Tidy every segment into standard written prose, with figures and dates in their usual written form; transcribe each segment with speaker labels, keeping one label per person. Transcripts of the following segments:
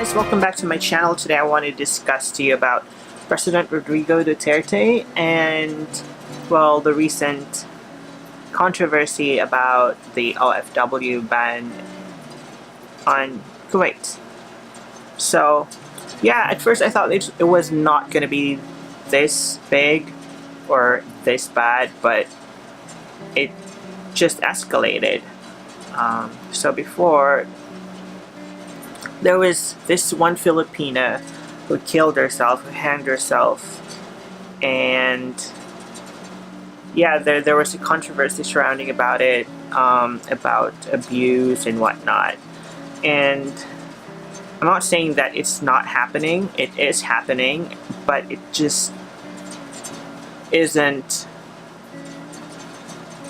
Speaker 1: guys, welcome back to my channel. Today I want to discuss to you about President Rodrigo Duterte and, well, the recent controversy about the OFW ban on Kuwait. So, yeah, at first I thought it was not going to be this big or this bad, but it just escalated. So before, there was this one Filipina who killed herself, who hanged herself, and yeah, there was a controversy surrounding about it, about abuse and whatnot. And I'm not saying that it's not happening, it is happening, but it just isn't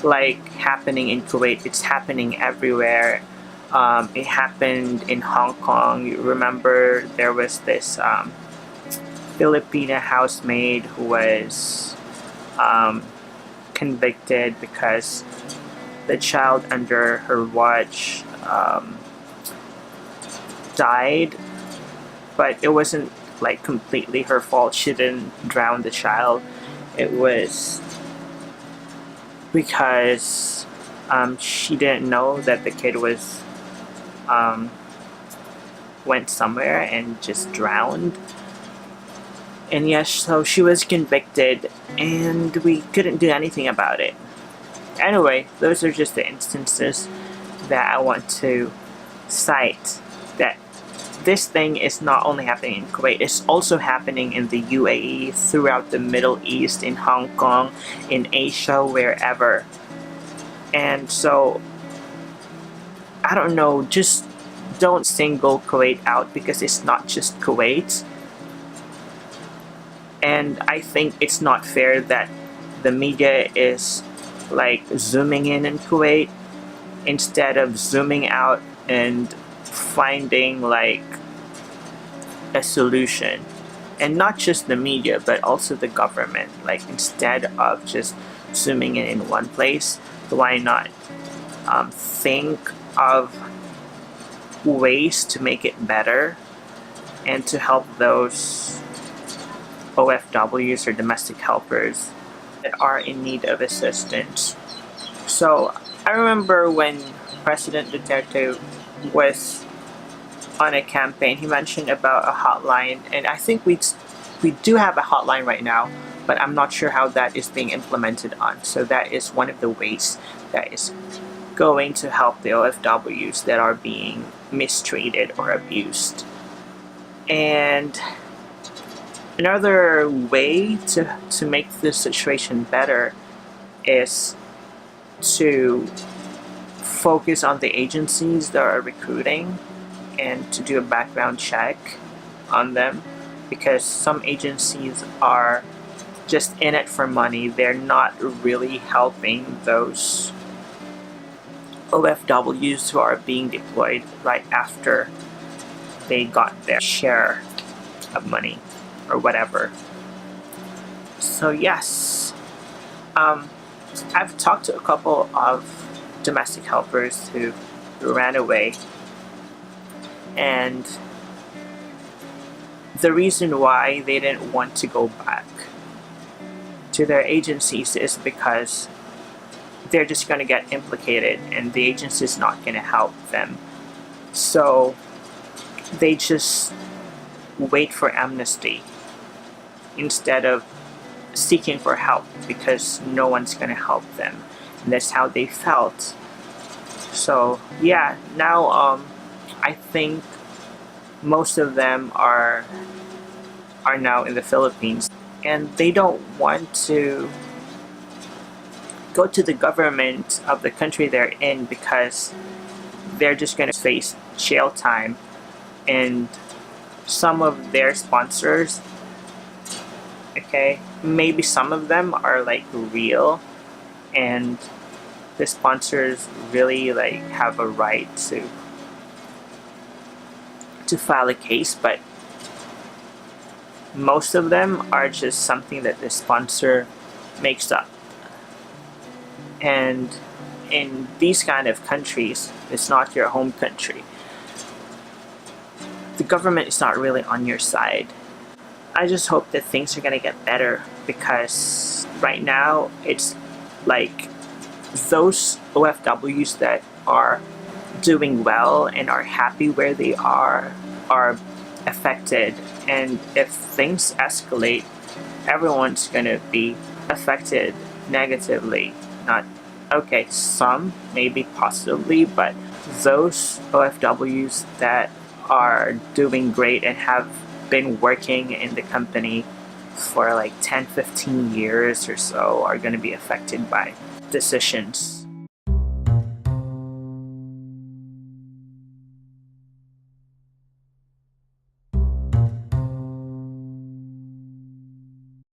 Speaker 1: like happening in Kuwait. It's happening everywhere. It happened in Hong Kong. You remember there was this Filipina housemaid who was convicted because the child under her watch died, but it wasn't like completely her fault. She didn't drown the child. It was because she didn't know that the kid was went somewhere and just drowned. And yes, so she was convicted and we couldn't do anything about it. Anyway, those are just the instances that I want to cite, that this thing is not only happening in Kuwait, it's also happening in the UAE, throughout the Middle East, in Hong Kong, in Asia, wherever. And so, I don't know, just don't single Kuwait out, because it's not just Kuwait. And I think it's not fair that the media is like zooming in Kuwait instead of zooming out and finding like a solution. And not just the media, but also the government. Like, instead of just zooming in one place, why not think of ways to make it better and to help those OFWs or domestic helpers that are in need of assistance. So I remember when President Duterte was on a campaign, he mentioned about a hotline, and I think we do have a hotline right now, but I'm not sure how that is being implemented on. So that is one of the ways that is going to help the OFWs that are being mistreated or abused. And another way to make this situation better is to focus on the agencies that are recruiting and to do a background check on them, because some agencies are just in it for money. They're not really helping those OFWs who are being deployed right after they got their share of money or whatever. So yes, I've talked to a couple of domestic helpers who ran away, and the reason why they didn't want to go back to their agencies is because they're just going to get implicated and the agency is not going to help them. So they just wait for amnesty instead of seeking for help, because no one's going to help them. And that's how they felt. So yeah, now I think most of them are now in the Philippines, and they don't want to go to the government of the country they're in, because they're just going to face jail time. And some of their sponsors, okay, maybe some of them are like real, and the sponsors really like have a right to file a case, but most of them are just something that the sponsor makes up. And in these kind of countries, it's not your home country. the government is not really on your side. I just hope that things are gonna get better, because right now it's like those OFWs that are doing well and are happy where they are affected, and if things escalate, everyone's gonna be affected negatively. Not okay, some maybe possibly, but those OFWs that are doing great and have been working in the company for like 10-15 years or so are going to be affected by decisions